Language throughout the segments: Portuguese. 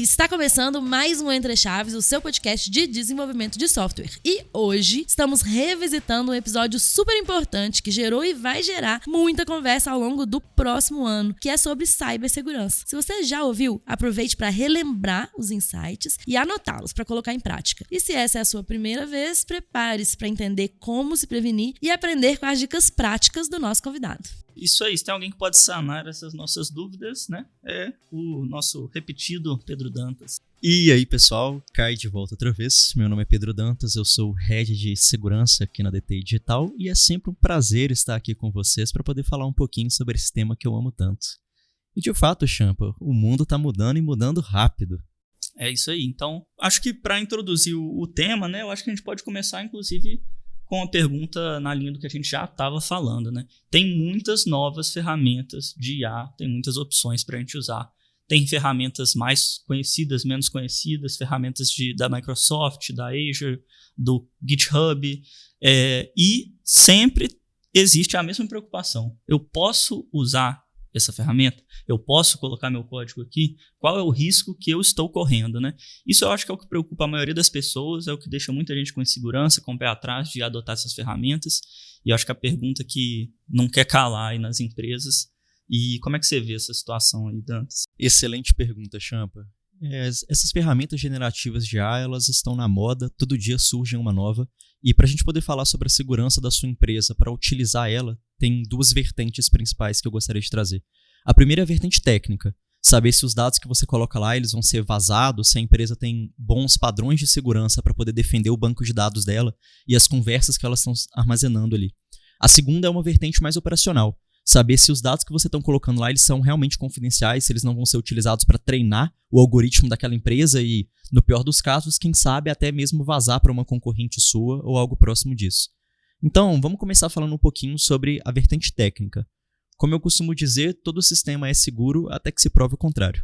Está começando mais um Entre Chaves, o seu podcast de desenvolvimento de software. E hoje estamos revisitando um episódio super importante que gerou e vai gerar muita conversa ao longo do próximo ano, que é sobre cibersegurança. Se você já ouviu, aproveite para relembrar os insights e anotá-los para colocar em prática. E se essa é a sua primeira vez, prepare-se para entender como se prevenir e aprender com as dicas práticas do nosso convidado. Isso aí, se tem alguém que pode sanar essas nossas dúvidas, né? É o nosso repetido Pedro Dantas. E aí, pessoal, cai de volta outra vez. Meu nome é Pedro Dantas, eu sou Head de Segurança aqui na DTI Digital e é sempre um prazer estar aqui com vocês para poder falar um pouquinho sobre esse tema que eu amo tanto. E de fato, Champa, o mundo está mudando e mudando rápido. É isso aí. Então, acho que para introduzir o tema, né? Eu acho que a gente pode começar, inclusive, com uma pergunta na linha do que a gente já estava falando, né? Tem muitas novas ferramentas de IA, tem muitas opções para a gente usar. Tem ferramentas mais conhecidas, menos conhecidas, ferramentas da Microsoft, da Azure, do GitHub, e sempre existe a mesma preocupação. Eu posso usar essa ferramenta? Eu posso colocar meu código aqui? Qual é o risco que eu estou correndo, né? Isso eu acho que é o que preocupa a maioria das pessoas, é o que deixa muita gente com insegurança, com o pé atrás de adotar essas ferramentas. E eu acho que a pergunta que não quer calar aí nas empresas. E como é que você vê essa situação aí, Dantas? Excelente pergunta, Champa. Essas ferramentas generativas de IA, elas estão na moda, todo dia surge uma nova. E para a gente poder falar sobre a segurança da sua empresa, para utilizar ela, tem duas vertentes principais que eu gostaria de trazer. A primeira é a vertente técnica, saber se os dados que você coloca lá eles vão ser vazados, se a empresa tem bons padrões de segurança para poder defender o banco de dados dela e as conversas que elas estão armazenando ali. A segunda é uma vertente mais operacional, saber se os dados que você está colocando lá eles são realmente confidenciais, se eles não vão ser utilizados para treinar o algoritmo daquela empresa e, no pior dos casos, quem sabe até mesmo vazar para uma concorrente sua ou algo próximo disso. Então, vamos começar falando um pouquinho sobre a vertente técnica. Como eu costumo dizer, todo sistema é seguro até que se prove o contrário.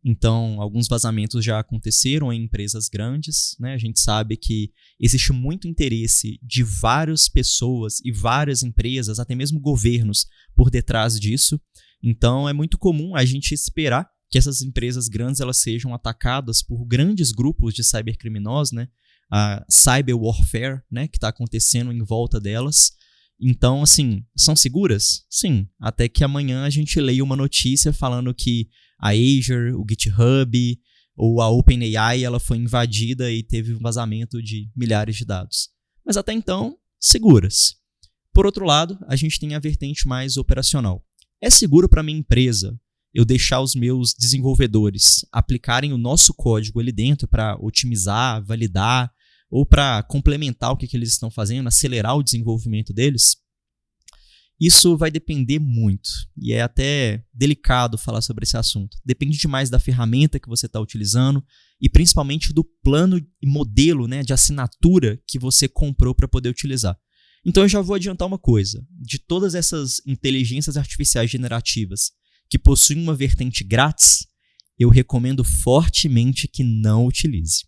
Então, alguns vazamentos já aconteceram em empresas grandes, né? A gente sabe que existe muito interesse de várias pessoas e várias empresas, até mesmo governos, por detrás disso. Então, é muito comum a gente esperar que essas empresas grandes elas sejam atacadas por grandes grupos de cybercriminosos, né? A cyber warfare, né? Que está acontecendo em volta delas. Então, assim, são seguras? Sim, até que amanhã a gente leia uma notícia falando que a Azure, o GitHub ou a OpenAI ela foi invadida e teve um vazamento de milhares de dados. Mas até então, seguras. Por outro lado, a gente tem a vertente mais operacional. É seguro para minha empresa eu deixar os meus desenvolvedores aplicarem o nosso código ali dentro para otimizar, validar ou para complementar o que eles estão fazendo, acelerar o desenvolvimento deles? Isso vai depender muito, e é até delicado falar sobre esse assunto. Depende demais da ferramenta que você está utilizando e principalmente do plano e modelo, né, de assinatura que você comprou para poder utilizar. Então eu já vou adiantar uma coisa. De todas essas inteligências artificiais generativas que possuem uma vertente grátis, eu recomendo fortemente que não utilize.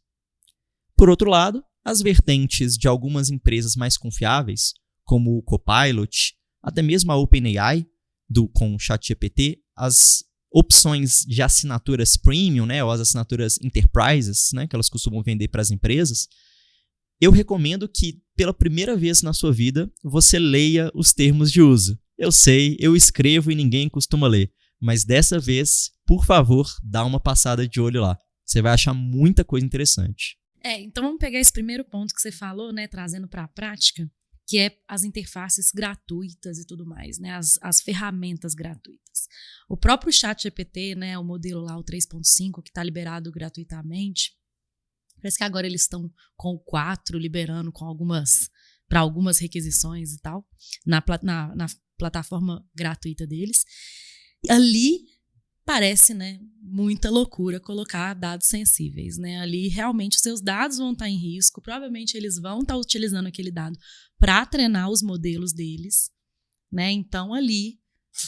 Por outro lado, as vertentes de algumas empresas mais confiáveis, como o Copilot, até mesmo a OpenAI, com o ChatGPT, as opções de assinaturas premium, né, ou as assinaturas enterprises, né, que elas costumam vender para as empresas, eu recomendo que, pela primeira vez na sua vida, você leia os termos de uso. Eu sei, eu escrevo e ninguém costuma ler, mas dessa vez, por favor, dá uma passada de olho lá. Você vai achar muita coisa interessante. Então vamos pegar esse primeiro ponto que você falou, né, trazendo para a prática, que é as interfaces gratuitas e tudo mais, né, as ferramentas gratuitas. O próprio ChatGPT, né, o modelo lá, o 3.5, que está liberado gratuitamente, parece que agora eles estão com o 4 liberando para algumas requisições e tal, na plataforma gratuita deles. Ali parece, né, muita loucura colocar dados sensíveis, né? Ali realmente os seus dados vão estar em risco, provavelmente eles vão estar utilizando aquele dado para treinar os modelos deles, né? Então ali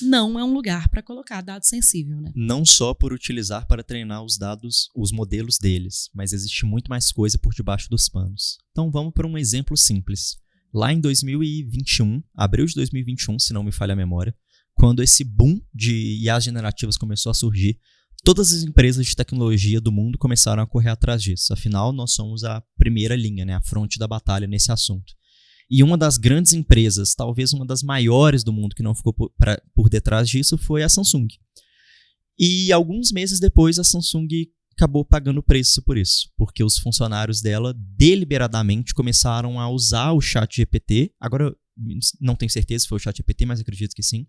não é um lugar para colocar dado sensível, né? Não só por utilizar para treinar os dados, os modelos deles, mas existe muito mais coisa por debaixo dos panos. Então vamos para um exemplo simples. Lá em 2021, abril de 2021, se não me falha a memória, quando esse boom de IAs generativas começou a surgir, todas as empresas de tecnologia do mundo começaram a correr atrás disso. Afinal, nós somos a primeira linha, né, a fronte da batalha nesse assunto. E uma das grandes empresas, talvez uma das maiores do mundo que não ficou por detrás disso, foi a Samsung. E alguns meses depois, a Samsung acabou pagando preço por isso, porque os funcionários dela deliberadamente começaram a usar o ChatGPT. Agora, não tenho certeza se foi o ChatGPT, mas acredito que sim.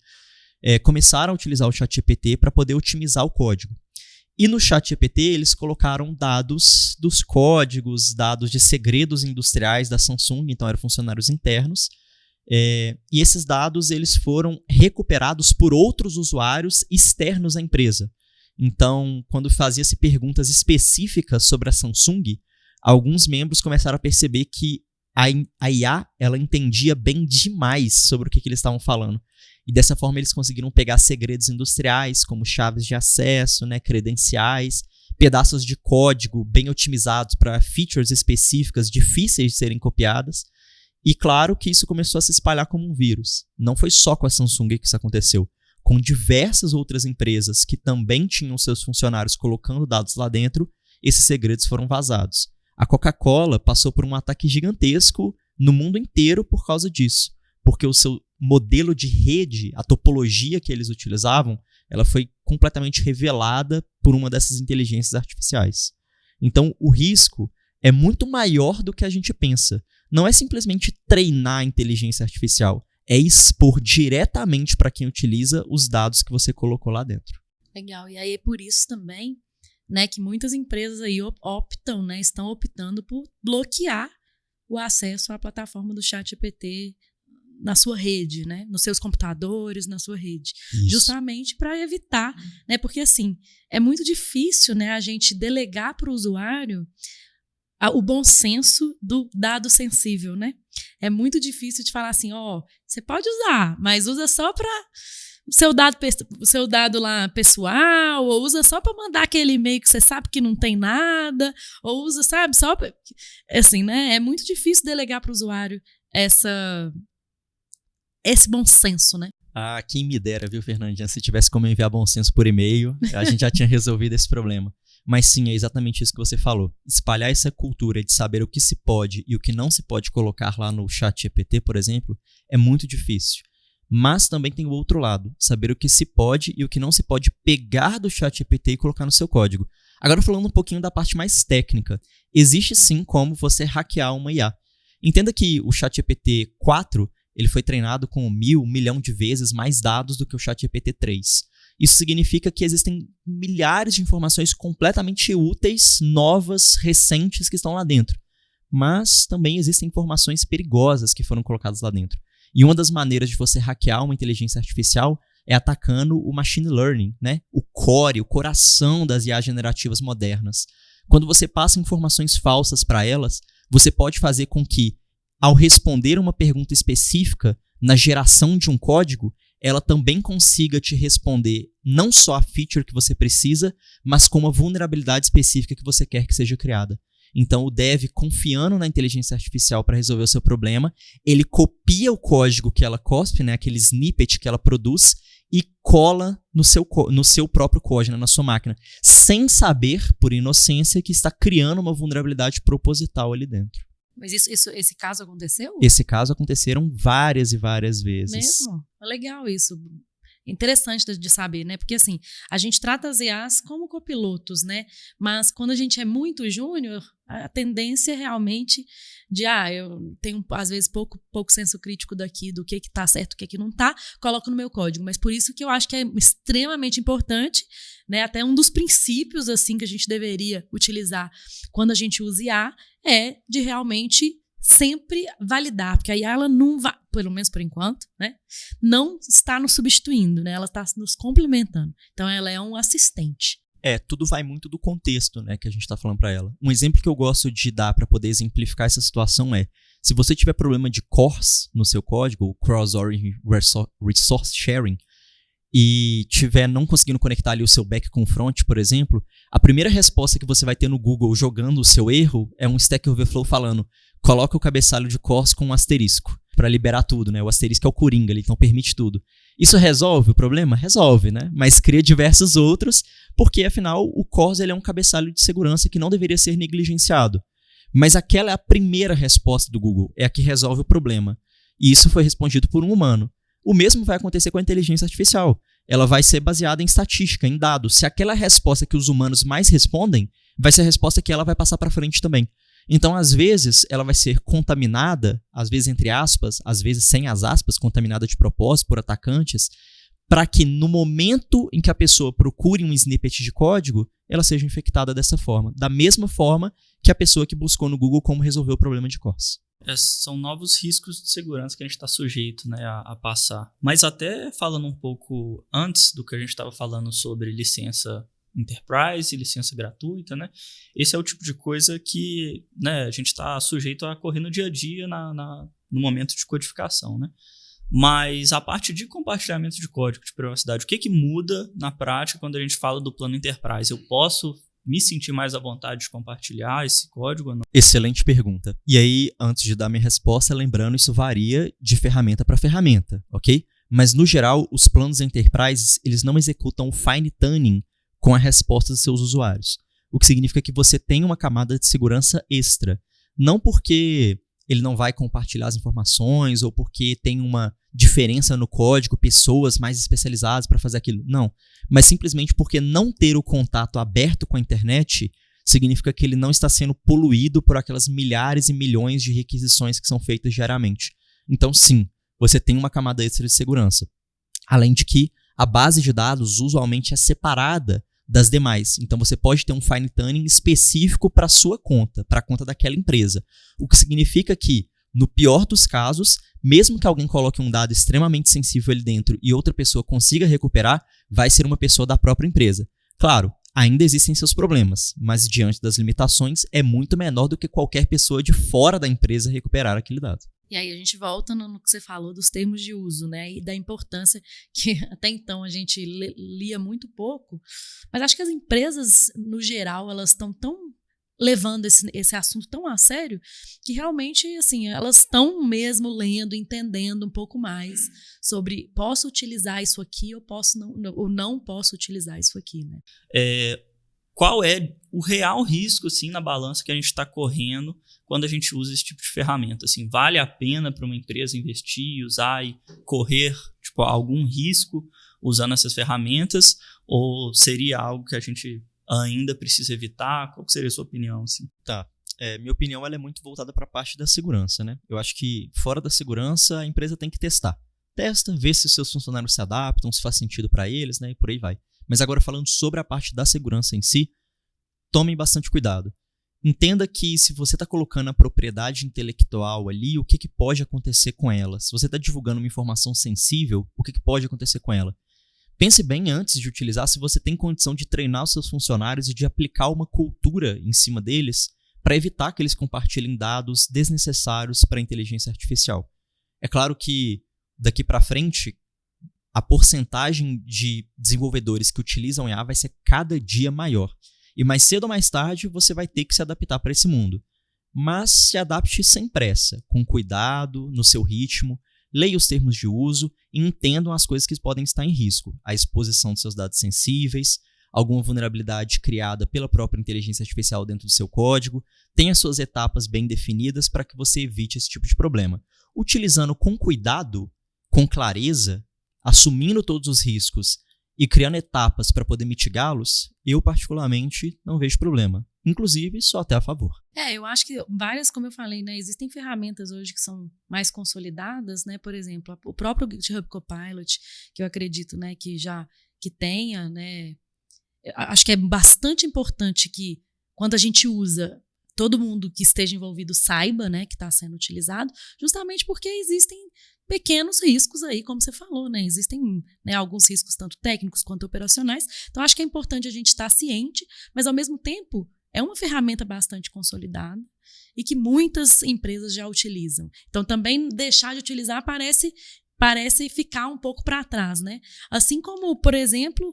Começaram a utilizar o ChatGPT para poder otimizar o código. E no ChatGPT eles colocaram dados dos códigos, dados de segredos industriais da Samsung, então eram funcionários internos. E esses dados eles foram recuperados por outros usuários externos à empresa. Então, quando fazia-se perguntas específicas sobre a Samsung, alguns membros começaram a perceber que a IA ela entendia bem demais sobre o que eles estavam falando. E dessa forma eles conseguiram pegar segredos industriais, como chaves de acesso, né, credenciais, pedaços de código bem otimizados para features específicas difíceis de serem copiadas. E claro que isso começou a se espalhar como um vírus. Não foi só com a Samsung que isso aconteceu. Com diversas outras empresas que também tinham seus funcionários colocando dados lá dentro, esses segredos foram vazados. A Coca-Cola passou por um ataque gigantesco no mundo inteiro por causa disso, porque o seu modelo de rede, a topologia que eles utilizavam, ela foi completamente revelada por uma dessas inteligências artificiais. Então, o risco é muito maior do que a gente pensa. Não é simplesmente treinar a inteligência artificial, é expor diretamente para quem utiliza os dados que você colocou lá dentro. Legal. E aí é por isso também, né, que muitas empresas aí optam, né, estão optando por bloquear o acesso à plataforma do ChatGPT na sua rede, né, nos seus computadores, na sua rede. Isso. Justamente para evitar, né, porque assim, é muito difícil, né, a gente delegar para o usuário o bom senso do dado sensível, né? É muito difícil de falar assim, você pode usar, mas usa só para o seu dado lá pessoal, ou usa só para mandar aquele e-mail que você sabe que não tem nada, ou usa, sabe, só pra, assim, né? É muito difícil delegar para o usuário esse bom senso, né? Ah, quem me dera, viu, Fernandinha? Se tivesse como enviar bom senso por e-mail, a gente já tinha resolvido esse problema. Mas sim, é exatamente isso que você falou. Espalhar essa cultura de saber o que se pode e o que não se pode colocar lá no ChatGPT, por exemplo, é muito difícil. Mas também tem o outro lado, saber o que se pode e o que não se pode pegar do ChatGPT e colocar no seu código. Agora falando um pouquinho da parte mais técnica, existe sim como você hackear uma IA. Entenda que o ChatGPT 4 ele foi treinado com 1 milhão de vezes mais dados do que o ChatGPT 3. Isso significa que existem milhares de informações completamente úteis, novas, recentes que estão lá dentro. Mas também existem informações perigosas que foram colocadas lá dentro. E uma das maneiras de você hackear uma inteligência artificial é atacando o machine learning, né? O core, o coração das IA generativas modernas. Quando você passa informações falsas para elas, você pode fazer com que, ao responder uma pergunta específica na geração de um código, ela também consiga te responder não só a feature que você precisa, mas com uma vulnerabilidade específica que você quer que seja criada. Então, o dev, confiando na inteligência artificial para resolver o seu problema, ele copia o código que ela cospe, né, aquele snippet que ela produz, e cola no seu próprio código, na sua máquina, sem saber, por inocência, que está criando uma vulnerabilidade proposital ali dentro. Mas esse caso aconteceu? Esse caso aconteceram várias e várias vezes. Mesmo? Legal isso. Interessante de saber, né? Porque assim, a gente trata as IAs como copilotos, né? Mas quando a gente é muito júnior, a tendência é realmente de, eu tenho às vezes pouco senso crítico daqui do que tá certo, o que não tá, coloco no meu código. Mas por isso que eu acho que é extremamente importante, né? Até um dos princípios assim que a gente deveria utilizar quando a gente usa IA é de realmente sempre validar, porque a IA ela não vai, pelo menos por enquanto, né, não está nos substituindo, né, ela está nos complementando. Então ela é um assistente. Tudo vai muito do contexto, né, que a gente está falando para ela. Um exemplo que eu gosto de dar para poder exemplificar essa situação é, se você tiver problema de CORS no seu código, Cross-Origin Resource Sharing, e tiver não conseguindo conectar ali o seu back com o front, por exemplo, a primeira resposta que você vai ter no Google jogando o seu erro é um Stack Overflow falando: coloca o cabeçalho de CORS com um asterisco. para liberar tudo, né? O asterisco é o coringa ali, então permite tudo. Isso resolve o problema? Resolve, né? Mas cria diversos outros, porque afinal o CORS ele é um cabeçalho de segurança que não deveria ser negligenciado. Mas aquela é a primeira resposta do Google, é a que resolve o problema. E isso foi respondido por um humano. O mesmo vai acontecer com a inteligência artificial. Ela vai ser baseada em estatística, em dados. Se aquela resposta que os humanos mais respondem, vai ser a resposta que ela vai passar para frente também. Então, às vezes, ela vai ser contaminada, às vezes entre aspas, às vezes sem as aspas, contaminada de propósito por atacantes, para que no momento em que a pessoa procure um snippet de código, ela seja infectada dessa forma. Da mesma forma que a pessoa que buscou no Google como resolver o problema de CORS. São novos riscos de segurança que a gente está sujeito, né, a passar. Mas até falando um pouco antes do que a gente estava falando sobre licença Enterprise e licença gratuita, né? Esse é o tipo de coisa que, né, a gente está sujeito a correr no dia a dia no momento de codificação, né? Mas a parte de compartilhamento de código de privacidade, o que muda na prática quando a gente fala do plano Enterprise? Eu posso me sentir mais à vontade de compartilhar esse código ou não? Excelente pergunta. E aí, antes de dar minha resposta, lembrando, isso varia de ferramenta para ferramenta, ok? Mas, no geral, os planos Enterprise, eles não executam o fine tuning com a resposta dos seus usuários. O que significa que você tem uma camada de segurança extra. Não porque ele não vai compartilhar as informações ou porque tem uma diferença no código, pessoas mais especializadas para fazer aquilo. Não. Mas simplesmente porque não ter o contato aberto com a internet significa que ele não está sendo poluído por aquelas milhares e milhões de requisições que são feitas diariamente. Então, sim, você tem uma camada extra de segurança. Além de que a base de dados usualmente é separada das demais. Então, você pode ter um fine tuning específico para a sua conta, para a conta daquela empresa. O que significa que, no pior dos casos, mesmo que alguém coloque um dado extremamente sensível ali dentro e outra pessoa consiga recuperar, vai ser uma pessoa da própria empresa. Claro, ainda existem seus problemas, mas diante das limitações, é muito menor do que qualquer pessoa de fora da empresa recuperar aquele dado. E aí a gente volta no que você falou dos termos de uso, né? E da importância que até então a gente lia muito pouco. Mas acho que as empresas, no geral, elas estão tão levando esse assunto tão a sério que realmente, assim, elas estão mesmo lendo, entendendo um pouco mais sobre posso utilizar isso aqui ou não posso utilizar isso aqui, né? Qual é o real risco, assim, na balança que a gente está correndo quando a gente usa esse tipo de ferramenta? Assim, vale a pena para uma empresa investir, usar e correr tipo, algum risco usando essas ferramentas? Ou seria algo que a gente ainda precisa evitar? Qual seria a sua opinião? Assim? Tá. Minha opinião ela é muito voltada para a parte da segurança, né? Eu acho que fora da segurança a empresa tem que testar. Testa, vê se os seus funcionários se adaptam, se faz sentido para eles, né? E por aí vai. Mas agora falando sobre a parte da segurança em si, tomem bastante cuidado. Entenda que se você está colocando a propriedade intelectual ali, o que pode acontecer com ela? Se você está divulgando uma informação sensível, o que pode acontecer com ela? Pense bem antes de utilizar se você tem condição de treinar os seus funcionários e de aplicar uma cultura em cima deles para evitar que eles compartilhem dados desnecessários para a inteligência artificial. É claro que daqui para frente, a porcentagem de desenvolvedores que utilizam IA vai ser cada dia maior. E mais cedo ou mais tarde você vai ter que se adaptar para esse mundo. Mas se adapte sem pressa, com cuidado, no seu ritmo, leia os termos de uso e entendam as coisas que podem estar em risco. A exposição de seus dados sensíveis, alguma vulnerabilidade criada pela própria inteligência artificial dentro do seu código, tenha suas etapas bem definidas para que você evite esse tipo de problema. Utilizando com cuidado, com clareza, assumindo todos os riscos e criando etapas para poder mitigá-los, eu particularmente não vejo problema. Inclusive, só até a favor. Eu acho que várias, como eu falei, né, existem ferramentas hoje que são mais consolidadas, né, por exemplo, o próprio GitHub Copilot, que eu acredito, né, que tenha, né, acho que é bastante importante que quando a gente usa, todo mundo que esteja envolvido saiba, né, que está sendo utilizado, justamente porque existem pequenos riscos aí, como você falou, né? Existem, né, alguns riscos tanto técnicos quanto operacionais. Então, acho que é importante a gente estar ciente, mas, ao mesmo tempo, é uma ferramenta bastante consolidada e que muitas empresas já utilizam. Então, também deixar de utilizar parece parece ficar um pouco para trás, né? Assim como, por exemplo,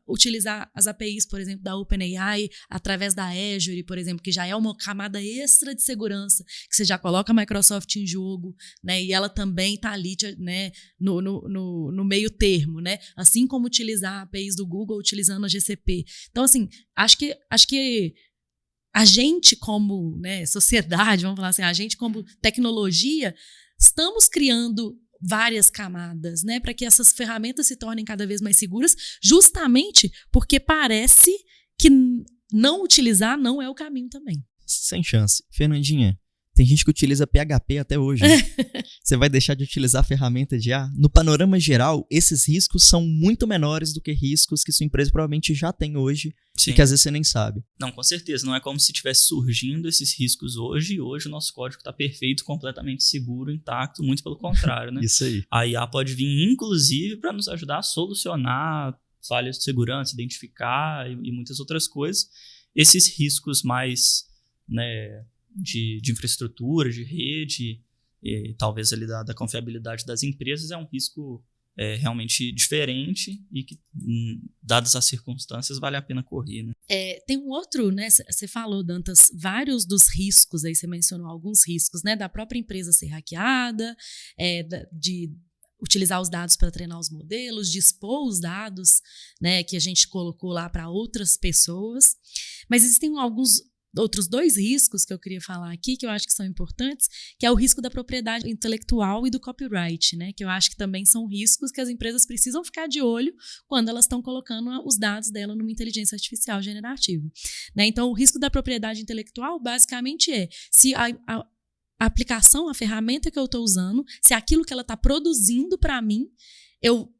utilizar as APIs, por exemplo, da OpenAI, através da Azure, por exemplo, que já é uma camada extra de segurança, que você já coloca a Microsoft em jogo, né? E ela também está ali, né, no meio termo, né? Assim como utilizar APIs do Google utilizando a GCP. Então, assim, acho que a gente como, né, sociedade, vamos falar assim, a gente como tecnologia, estamos criando várias camadas, né, para que essas ferramentas se tornem cada vez mais seguras, justamente porque parece que não utilizar não é o caminho também. Sem chance. Fernandinha, tem gente que utiliza PHP até hoje. Você vai deixar de utilizar a ferramenta de IA? No panorama geral, esses riscos são muito menores do que riscos que sua empresa provavelmente já tem hoje. Sim. E que às vezes você nem sabe. Não, com certeza. Não é como se estivesse surgindo esses riscos hoje e hoje o nosso código está perfeito, completamente seguro, intacto. Muito pelo contrário, né? Isso aí. A IA pode vir, inclusive, para nos ajudar a solucionar falhas de segurança, identificar e muitas outras coisas. Esses riscos mais, né, de infraestrutura, de rede, e talvez ali da confiabilidade das empresas, é um risco realmente diferente e que, dadas as circunstâncias, vale a pena correr, né? Tem um outro, né? Você falou, Dantas, vários dos riscos, aí você mencionou alguns riscos, né? Da própria empresa ser hackeada, de utilizar os dados para treinar os modelos, de expor os dados, né, que a gente colocou lá para outras pessoas. Mas existem alguns outros dois riscos que eu queria falar aqui, que eu acho que são importantes, que é o risco da propriedade intelectual e do copyright, né? Que eu acho que também são riscos que as empresas precisam ficar de olho quando elas estão colocando os dados dela numa inteligência artificial generativa, né? Então, o risco da propriedade intelectual, basicamente, se a aplicação, a ferramenta que eu estou usando, se aquilo que ela está produzindo para mim, eu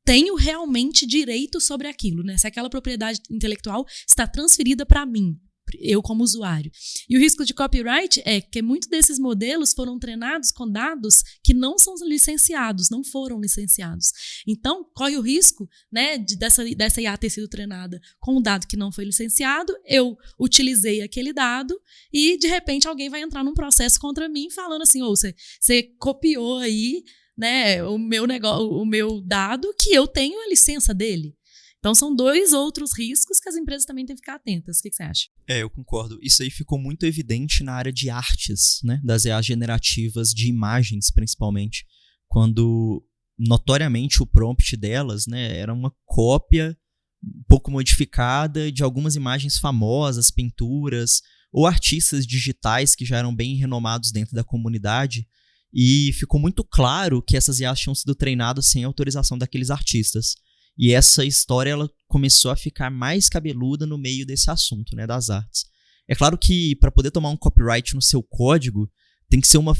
tenho realmente direito sobre aquilo, né? Se aquela propriedade intelectual está transferida para mim, eu como usuário. E o risco de copyright é que muitos desses modelos foram treinados com dados que não são licenciados, não foram licenciados. Então, corre o risco, né, dessa IA ter sido treinada com um dado que não foi licenciado, eu utilizei aquele dado e, de repente, alguém vai entrar num processo contra mim falando assim, você copiou aí, né, o meu dado que eu tenho a licença dele. Então, são dois outros riscos que as empresas também têm que ficar atentas. O que você acha? Eu concordo. Isso aí ficou muito evidente na área de artes, né? Das EAs generativas de imagens, principalmente. Quando, notoriamente, o prompt delas, né, era uma cópia um pouco modificada de algumas imagens famosas, pinturas, ou artistas digitais que já eram bem renomados dentro da comunidade. E ficou muito claro que essas IAs tinham sido treinadas sem autorização daqueles artistas. E essa história ela começou a ficar mais cabeluda no meio desse assunto, né, das artes. É claro que para poder tomar um copyright no seu código, tem que ser uma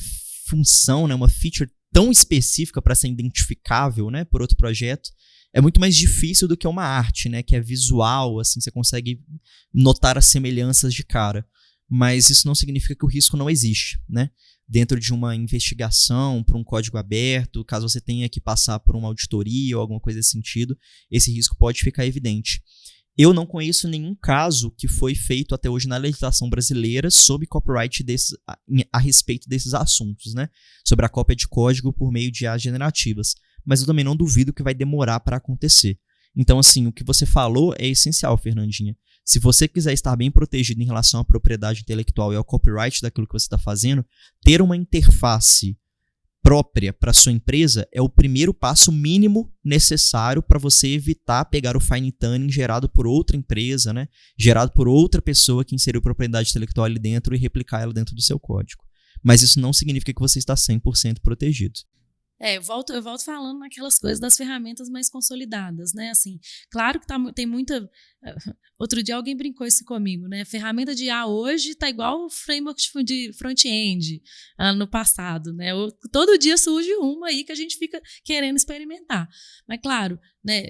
função, né, uma feature tão específica para ser identificável, né, por outro projeto. É muito mais difícil do que uma arte, né, que é visual, assim, você consegue notar as semelhanças de cara. Mas isso não significa que o risco não existe, né? Dentro de uma investigação por um código aberto, caso você tenha que passar por uma auditoria ou alguma coisa desse sentido, esse risco pode ficar evidente. Eu não conheço nenhum caso que foi feito até hoje na legislação brasileira sobre copyright a respeito desses assuntos, né? Sobre a cópia de código por meio de IAs generativas. Mas eu também não duvido que vai demorar para acontecer. Então, assim, o que você falou é essencial, Fernandinha. Se você quiser estar bem protegido em relação à propriedade intelectual e ao copyright daquilo que você está fazendo, ter uma interface própria para sua empresa é o primeiro passo mínimo necessário para você evitar pegar o fine tuning gerado por outra empresa, né? Gerado por outra pessoa que inseriu propriedade intelectual ali dentro e replicar ela dentro do seu código. Mas isso não significa que você está 100% protegido. Eu volto falando naquelas coisas das ferramentas mais consolidadas, né? Assim, claro que tem muita... Outro dia alguém brincou isso comigo, né? Ferramenta de IA hoje tá igual o framework de front-end no passado, né? Todo dia surge uma aí que a gente fica querendo experimentar. Mas, claro, né?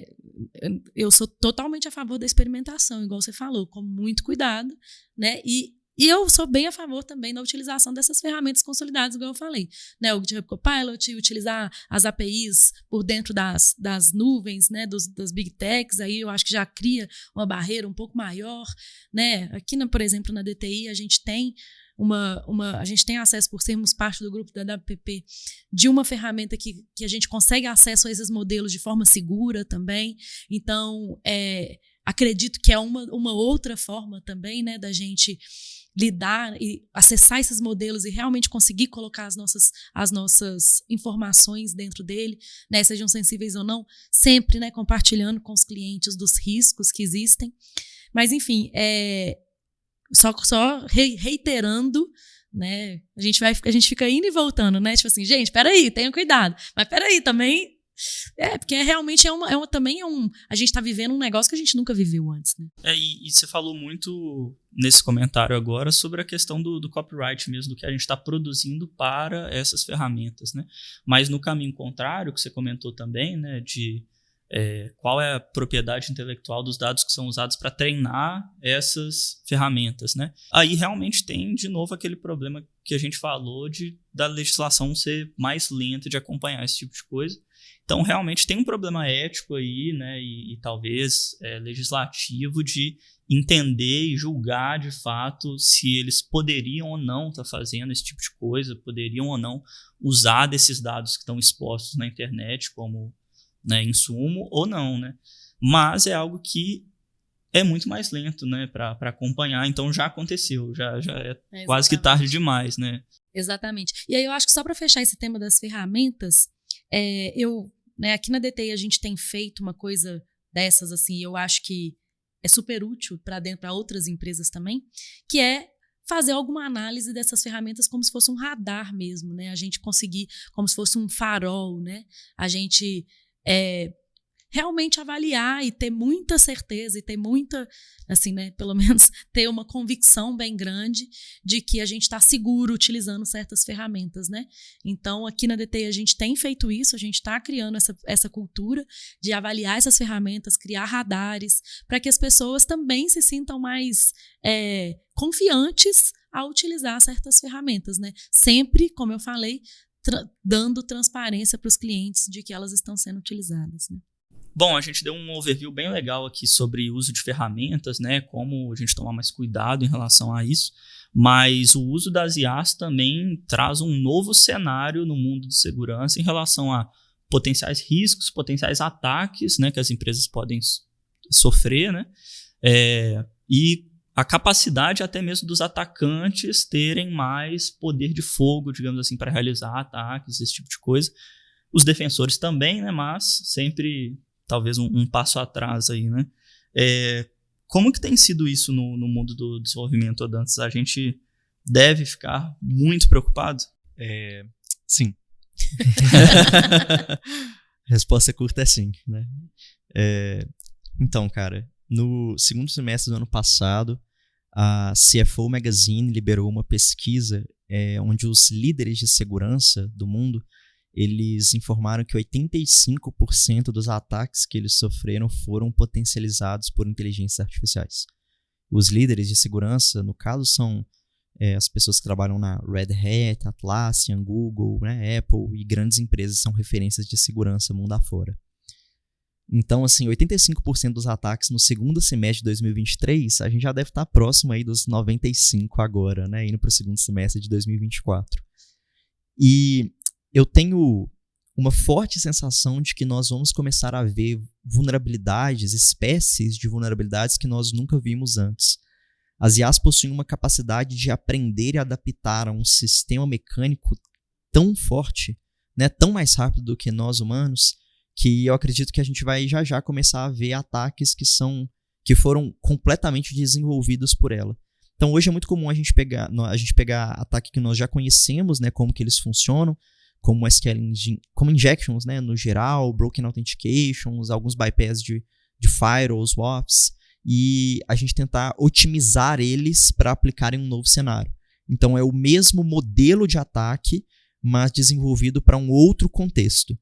Eu sou totalmente a favor da experimentação, igual você falou, com muito cuidado, né? E eu sou bem a favor também da utilização dessas ferramentas consolidadas, igual eu falei, né? O GitHub Copilot, utilizar as APIs por dentro das nuvens, né? Das Big Techs, aí eu acho que já cria uma barreira um pouco maior, né? Aqui, por exemplo, na DTI, a gente tem a gente tem acesso, por sermos parte do grupo da WPP, de uma ferramenta que a gente consegue acesso a esses modelos de forma segura também. Então, acredito que é uma outra forma também, né, da gente lidar e acessar esses modelos e realmente conseguir colocar as nossas informações dentro dele, né, sejam sensíveis ou não, sempre, né, compartilhando com os clientes dos riscos que existem. Mas, enfim, só reiterando, né, a gente fica indo e voltando, né, tipo assim, gente, peraí, tenham cuidado, mas peraí, também... porque realmente a gente está vivendo um negócio que a gente nunca viveu antes, né? E você falou muito nesse comentário agora sobre a questão do copyright mesmo, do que a gente está produzindo para essas ferramentas, né? Mas no caminho contrário, que você comentou também, né, de qual é a propriedade intelectual dos dados que são usados para treinar essas ferramentas, né? Aí realmente tem, de novo, aquele problema que a gente falou da legislação ser mais lenta de acompanhar esse tipo de coisa. Então, realmente tem um problema ético aí, né, e talvez legislativo de entender e julgar, de fato, se eles poderiam ou não estar fazendo esse tipo de coisa, poderiam ou não usar desses dados que estão expostos na internet como, né, insumo ou não, né? Mas é algo que é muito mais lento, né, para acompanhar. Então, já aconteceu, já é quase que tarde demais, né? Exatamente. E aí eu acho que só para fechar esse tema das ferramentas, né, aqui na DTI a gente tem feito uma coisa dessas, assim, eu acho que é super útil para outras empresas também, que é fazer alguma análise dessas ferramentas como se fosse um radar mesmo, né? A gente conseguir, como se fosse um farol, né? A gente realmente avaliar e ter muita certeza e ter muita, assim, né, pelo menos ter uma convicção bem grande de que a gente está seguro utilizando certas ferramentas, né? Então, aqui na DTI a gente tem feito isso, a gente está criando essa cultura de avaliar essas ferramentas, criar radares, para que as pessoas também se sintam mais confiantes a utilizar certas ferramentas, né? Sempre, como eu falei, dando transparência para os clientes de que elas estão sendo utilizadas, né? Bom, a gente deu um overview bem legal aqui sobre o uso de ferramentas, né? Como a gente tomar mais cuidado em relação a isso. Mas o uso das IAs também traz um novo cenário no mundo de segurança em relação a potenciais riscos, potenciais ataques, né, que as empresas podem sofrer, né? E a capacidade até mesmo dos atacantes terem mais poder de fogo, digamos assim, para realizar ataques, esse tipo de coisa. Os defensores também, né? Mas sempre... talvez um passo atrás aí, né? Como que tem sido isso no mundo do desenvolvimento, Odantes? A gente deve ficar muito preocupado? Sim. A resposta curta é sim, né? Então, cara, no segundo semestre do ano passado, a CFO Magazine liberou uma pesquisa onde os líderes de segurança do mundo eles informaram que 85% dos ataques que eles sofreram foram potencializados por inteligências artificiais. Os líderes de segurança, no caso, são as pessoas que trabalham na Red Hat, Atlassian, Google, né, Apple e grandes empresas são referências de segurança mundo afora. Então, assim, 85% dos ataques no segundo semestre de 2023, a gente já deve estar próximo aí dos 95% agora, né, indo para o segundo semestre de 2024. E eu tenho uma forte sensação de que nós vamos começar a ver vulnerabilidades, espécies de vulnerabilidades que nós nunca vimos antes. As IAs possuem uma capacidade de aprender e adaptar a um sistema mecânico tão forte, né, tão mais rápido do que nós humanos, que eu acredito que a gente vai já começar a ver ataques que foram completamente desenvolvidos por ela. Então hoje é muito comum a gente pegar ataques que nós já conhecemos, né, como que eles funcionam, como como injections, né, no geral, broken authentications, alguns bypass de firewalls, WAFs, e a gente tentar otimizar eles para aplicar em um novo cenário. Então é o mesmo modelo de ataque, mas desenvolvido para um outro contexto.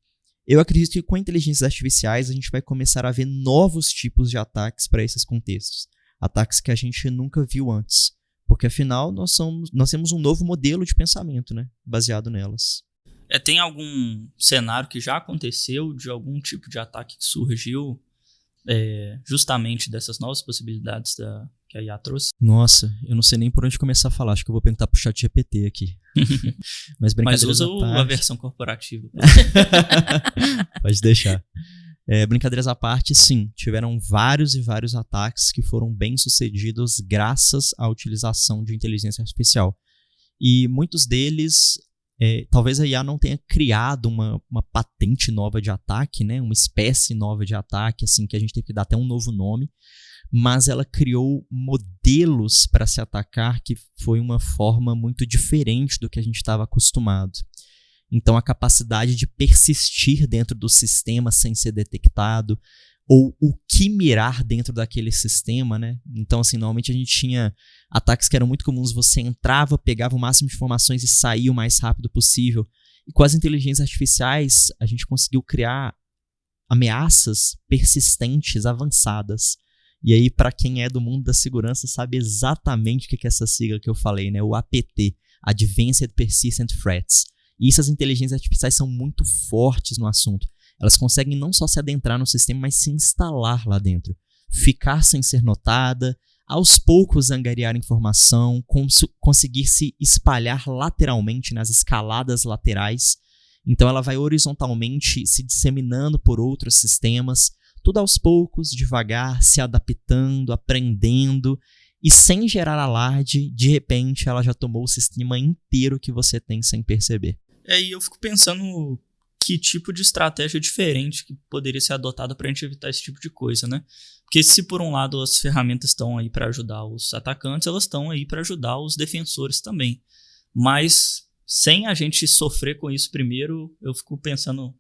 Eu acredito que com inteligências artificiais a gente vai começar a ver novos tipos de ataques para esses contextos. Ataques que a gente nunca viu antes. Porque afinal nós temos um novo modelo de pensamento, né, baseado nelas. Tem algum cenário que já aconteceu de algum tipo de ataque que surgiu justamente dessas novas possibilidades a IA trouxe. Nossa, eu não sei nem por onde começar a falar. Acho que eu vou perguntar pro ChatGPT aqui. Mas usa a versão corporativa. Pode deixar. Brincadeiras à parte, sim. Tiveram vários e vários ataques que foram bem sucedidos graças à utilização de inteligência artificial. E muitos deles, talvez a IA não tenha criado uma patente nova de ataque, né? Uma espécie nova de ataque, assim, que a gente teve que dar até um novo nome. Mas ela criou modelos para se atacar que foi uma forma muito diferente do que a gente estava acostumado. Então, a capacidade de persistir dentro do sistema sem ser detectado, ou o que mirar dentro daquele sistema, né? Então, assim, normalmente a gente tinha ataques que eram muito comuns, você entrava, pegava o máximo de informações e saía o mais rápido possível. E com as inteligências artificiais, a gente conseguiu criar ameaças persistentes, avançadas. E aí, para quem é do mundo da segurança, sabe exatamente o que é essa sigla que eu falei, né? O APT, Advanced Persistent Threats. E essas inteligências artificiais são muito fortes no assunto. Elas conseguem não só se adentrar no sistema, mas se instalar lá dentro. Ficar sem ser notada, aos poucos angariar informação, conseguir se espalhar lateralmente nas escaladas laterais. Então ela vai horizontalmente se disseminando por outros sistemas, tudo aos poucos, devagar, se adaptando, aprendendo, e sem gerar alarde, de repente ela já tomou o sistema inteiro que você tem sem perceber. E eu fico pensando que tipo de estratégia diferente que poderia ser adotada para a gente evitar esse tipo de coisa, né? Porque se por um lado as ferramentas estão aí para ajudar os atacantes, elas estão aí para ajudar os defensores também. Mas sem a gente sofrer com isso primeiro, eu fico pensando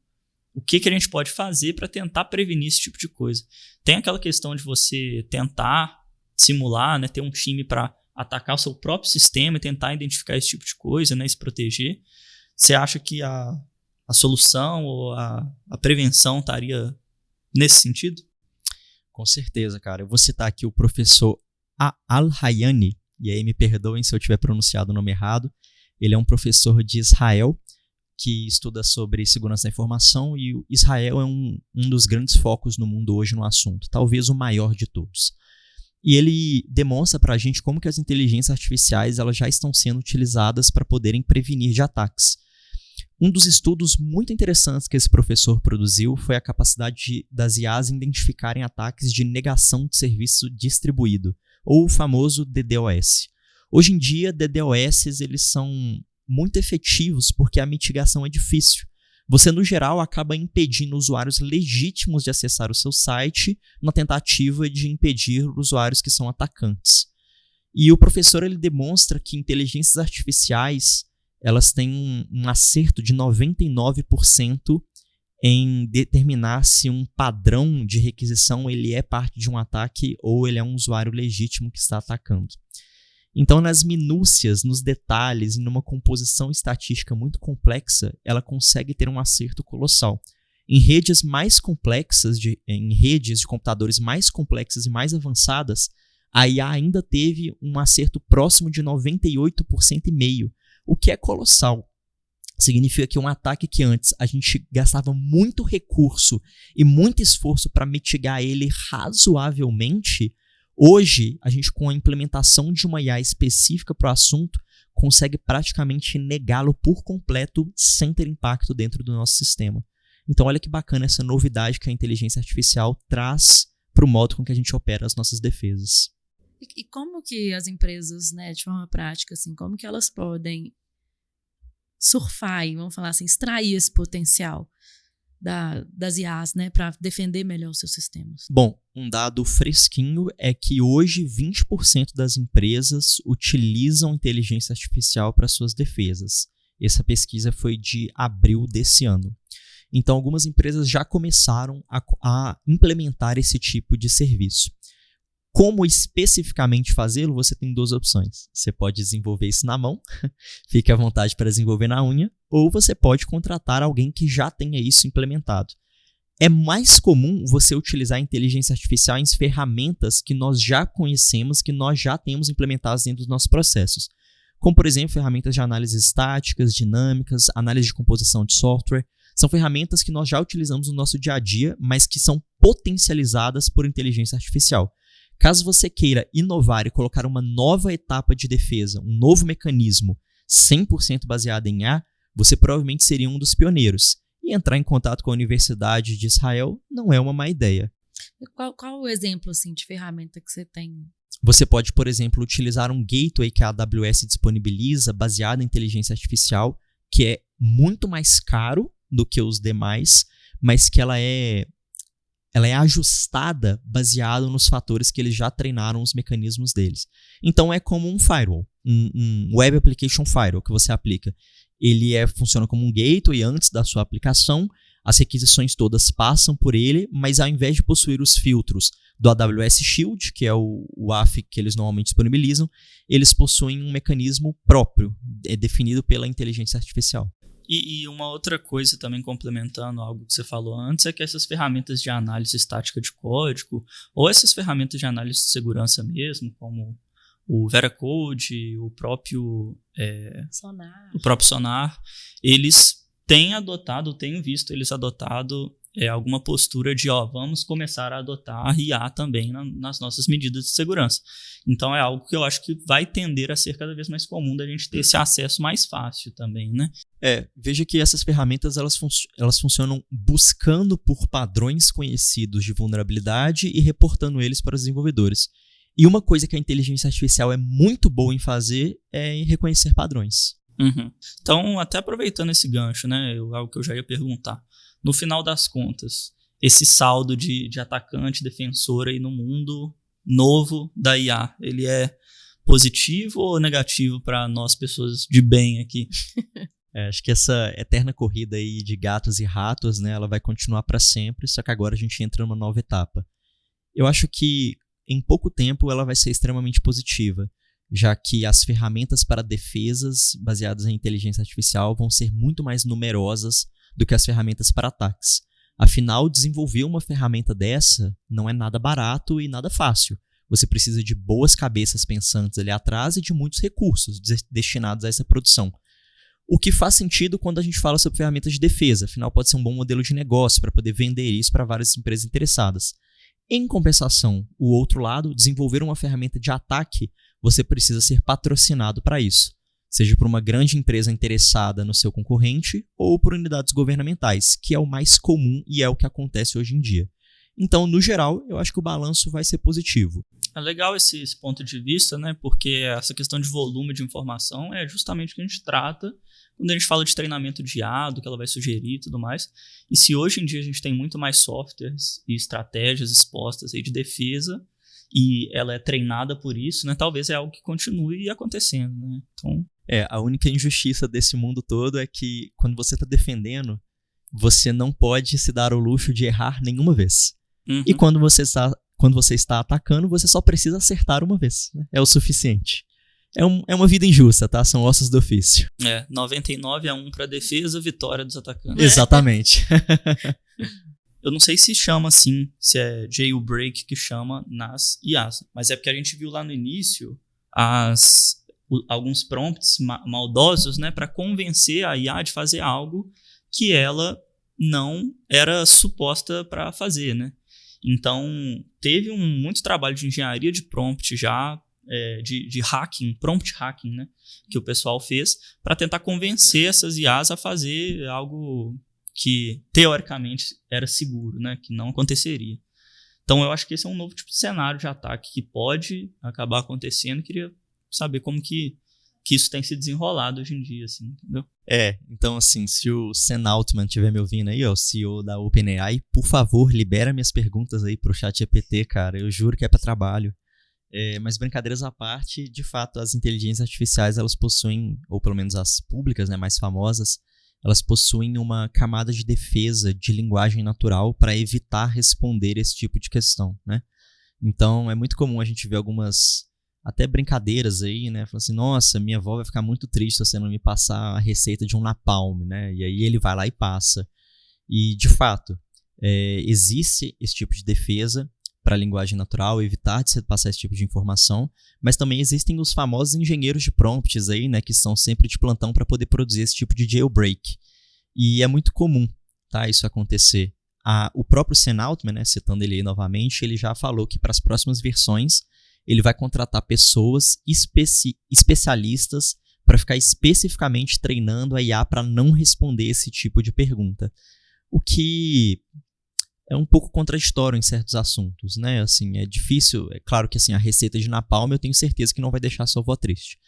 o que a gente pode fazer para tentar prevenir esse tipo de coisa. Tem aquela questão de você tentar simular, né, ter um time para atacar o seu próprio sistema e tentar identificar esse tipo de coisa, né, se proteger. Você acha que a solução ou a prevenção estaria nesse sentido? Com certeza, cara. Eu vou citar aqui o professor Al-Hayani, e aí me perdoem se eu tiver pronunciado o nome errado. Ele é um professor de Israel que estuda sobre segurança da informação, e Israel é um dos grandes focos no mundo hoje no assunto, talvez o maior de todos. E ele demonstra para a gente como que as inteligências artificiais elas já estão sendo utilizadas para poderem prevenir de ataques. Um dos estudos muito interessantes que esse professor produziu foi a capacidade das IAs identificarem ataques de negação de serviço distribuído, ou o famoso DDoS. Hoje em dia, DDoS eles são muito efetivos porque a mitigação é difícil. Você, no geral, acaba impedindo usuários legítimos de acessar o seu site na tentativa de impedir usuários que são atacantes. E o professor ele demonstra que inteligências artificiais elas têm um acerto de 99% em determinar se um padrão de requisição ele é parte de um ataque ou ele é um usuário legítimo que está atacando. Então, nas minúcias, nos detalhes e numa composição estatística muito complexa, ela consegue ter um acerto colossal. Em redes mais complexas, em redes de computadores mais complexas e mais avançadas, a IA ainda teve um acerto próximo de 98,5%, o que é colossal. Significa que um ataque que antes a gente gastava muito recurso e muito esforço para mitigar ele razoavelmente, hoje a gente, com a implementação de uma IA específica para o assunto, consegue praticamente negá-lo por completo sem ter impacto dentro do nosso sistema. Então olha que bacana essa novidade que a inteligência artificial traz para o modo com que a gente opera as nossas defesas. E como que as empresas, né, de forma prática, assim, como que elas podem surfar e, vamos falar assim, extrair esse potencial das IAs, né, para defender melhor os seus sistemas? Bom, um dado fresquinho é que hoje 20% das empresas utilizam inteligência artificial para suas defesas. Essa pesquisa foi de abril desse ano. Então, algumas empresas já começaram a implementar esse tipo de serviço. Como especificamente fazê-lo, você tem duas opções. Você pode desenvolver isso na mão, fique à vontade para desenvolver na unha, ou você pode contratar alguém que já tenha isso implementado. É mais comum você utilizar a inteligência artificial em ferramentas que nós já conhecemos, que nós já temos implementadas dentro dos nossos processos. Como, por exemplo, ferramentas de análise estáticas, dinâmicas, análise de composição de software. São ferramentas que nós já utilizamos no nosso dia a dia, mas que são potencializadas por inteligência artificial. Caso você queira inovar e colocar uma nova etapa de defesa, um novo mecanismo 100% baseado em IA, você provavelmente seria um dos pioneiros. E entrar em contato com a Universidade de Israel não é uma má ideia. Qual o exemplo assim, de ferramenta que você tem? Você pode, por exemplo, utilizar um gateway que a AWS disponibiliza baseado em inteligência artificial, que é muito mais caro do que os demais, mas que ela é ajustada baseado nos fatores que eles já treinaram os mecanismos deles. Então é como um firewall, um Web Application Firewall que você aplica. Ele funciona como um gateway antes da sua aplicação, as requisições todas passam por ele, mas ao invés de possuir os filtros do AWS Shield, que é o AF que eles normalmente disponibilizam, eles possuem um mecanismo próprio, definido pela inteligência artificial. E uma outra coisa também complementando algo que você falou antes é que essas ferramentas de análise estática de código ou essas ferramentas de análise de segurança mesmo, como o Veracode, o próprio Sonar, eles tenho visto eles adotado alguma postura de vamos começar a adotar IA também nas nossas medidas de segurança. Então é algo que eu acho que vai tender a ser cada vez mais comum da gente ter esse acesso mais fácil também, né? Veja que essas ferramentas elas funcionam buscando por padrões conhecidos de vulnerabilidade e reportando eles para os desenvolvedores. E uma coisa que a inteligência artificial é muito boa em fazer é em reconhecer padrões. Uhum. Então, até aproveitando esse gancho, né, algo que eu já ia perguntar. No final das contas, esse saldo de atacante, defensor aí no mundo novo da IA, ele é positivo ou negativo para nós, pessoas de bem aqui? Acho que essa eterna corrida aí de gatos e ratos, né, ela vai continuar para sempre, só que agora a gente entra numa nova etapa. Eu acho que em pouco tempo ela vai ser extremamente positiva, já que as ferramentas para defesas baseadas em inteligência artificial vão ser muito mais numerosas do que as ferramentas para ataques. Afinal, desenvolver uma ferramenta dessa não é nada barato e nada fácil. Você precisa de boas cabeças pensantes ali atrás e de muitos recursos destinados a essa produção. O que faz sentido quando a gente fala sobre ferramentas de defesa, afinal pode ser um bom modelo de negócio para poder vender isso para várias empresas interessadas. Em compensação, o outro lado, desenvolver uma ferramenta de ataque, você precisa ser patrocinado para isso, seja por uma grande empresa interessada no seu concorrente ou por unidades governamentais, que é o mais comum e é o que acontece hoje em dia. Então, no geral, eu acho que o balanço vai ser positivo. É legal esse ponto de vista, né? Porque essa questão de volume de informação é justamente o que a gente trata quando a gente fala de treinamento de IA, do que ela vai sugerir e tudo mais. E se hoje em dia a gente tem muito mais softwares e estratégias expostas aí de defesa e ela é treinada por isso, né? Talvez é algo que continue acontecendo, né? Então... a única injustiça desse mundo todo é que quando você está defendendo, você não pode se dar o luxo de errar nenhuma vez. Uhum. E quando você está atacando, você só precisa acertar uma vez, né? É o suficiente. É uma vida injusta, tá? São ossos do ofício. 99-1 para defesa, vitória dos atacantes. Exatamente. Eu não sei se chama assim, se é jailbreak que chama nas IAs, mas é porque a gente viu lá no início alguns prompts maldosos, né, para convencer a IA de fazer algo que ela não era suposta para fazer, né? Então, teve muito trabalho de engenharia de prompt já, de hacking, prompt hacking, né, que o pessoal fez para tentar convencer essas IAs a fazer algo que, teoricamente, era seguro, né, que não aconteceria. Então, eu acho que esse é um novo tipo de cenário de ataque que pode acabar acontecendo. Queria saber como que isso tem se desenrolado hoje em dia, assim, entendeu? Então, assim, se o Sam Altman estiver me ouvindo aí, ó, o CEO da OpenAI, por favor, libera minhas perguntas aí pro ChatGPT, cara. Eu juro que é para trabalho. Mas brincadeiras à parte, de fato, as inteligências artificiais, elas possuem, ou pelo menos as públicas, né, mais famosas, elas possuem uma camada de defesa de linguagem natural para evitar responder esse tipo de questão, né? Então, é muito comum a gente ver algumas até brincadeiras aí, né? Falando assim, nossa, minha avó vai ficar muito triste se você não me passar a receita de um napalm, né? E aí ele vai lá e passa. E, de fato, existe esse tipo de defesa para a linguagem natural, evitar de você passar esse tipo de informação, mas também existem os famosos engenheiros de prompts aí, né? Que estão sempre de plantão para poder produzir esse tipo de jailbreak. E é muito comum, tá? Isso acontecer. O próprio Sam Altman, né, citando ele aí novamente, ele já falou que para as próximas versões ele vai contratar pessoas especialistas para ficar especificamente treinando a IA para não responder esse tipo de pergunta. O que é um pouco contraditório em certos assuntos, né? Assim, é difícil. É claro que assim, a receita de napalm eu tenho certeza que não vai deixar sua avó triste.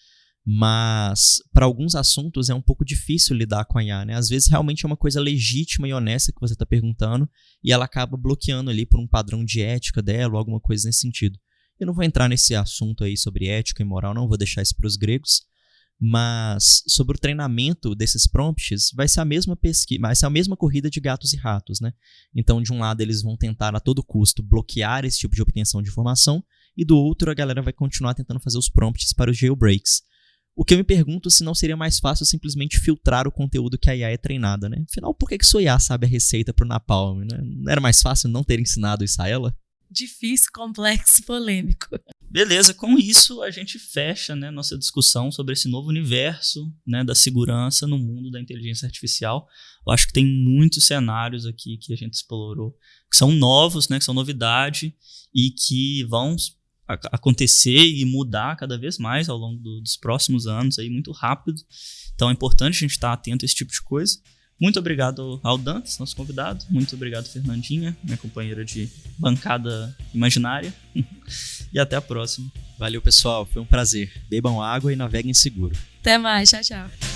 Mas para alguns assuntos é um pouco difícil lidar com a IA, né? Às vezes realmente é uma coisa legítima e honesta que você está perguntando e ela acaba bloqueando ali por um padrão de ética dela ou alguma coisa nesse sentido. Eu não vou entrar nesse assunto aí sobre ética e moral, não vou deixar isso para os gregos. Mas sobre o treinamento desses prompts, vai ser a mesma pesquisa, vai ser a mesma corrida de gatos e ratos, né? Então, de um lado, eles vão tentar a todo custo bloquear esse tipo de obtenção de informação, e do outro, a galera vai continuar tentando fazer os prompts para os jailbreaks. O que eu me pergunto se não seria mais fácil simplesmente filtrar o conteúdo que a IA é treinada, né? Afinal, por que sua IA sabe a receita para o napalm, né? Não era mais fácil não ter ensinado isso a ela? Difícil, complexo, polêmico. Beleza, com isso a gente fecha, né, nossa discussão sobre esse novo universo, né, da segurança no mundo da inteligência artificial. Eu acho que tem muitos cenários aqui que a gente explorou, que são novos, né, que são novidade e que vão acontecer e mudar cada vez mais ao longo dos próximos anos, aí, muito rápido. Então é importante a gente estar atento a esse tipo de coisa. Muito obrigado ao Dantas, nosso convidado. Muito obrigado, Fernandinha, minha companheira de bancada imaginária. E até a próxima. Valeu, pessoal. Foi um prazer. Bebam água e naveguem seguro. Até mais. Tchau, tchau.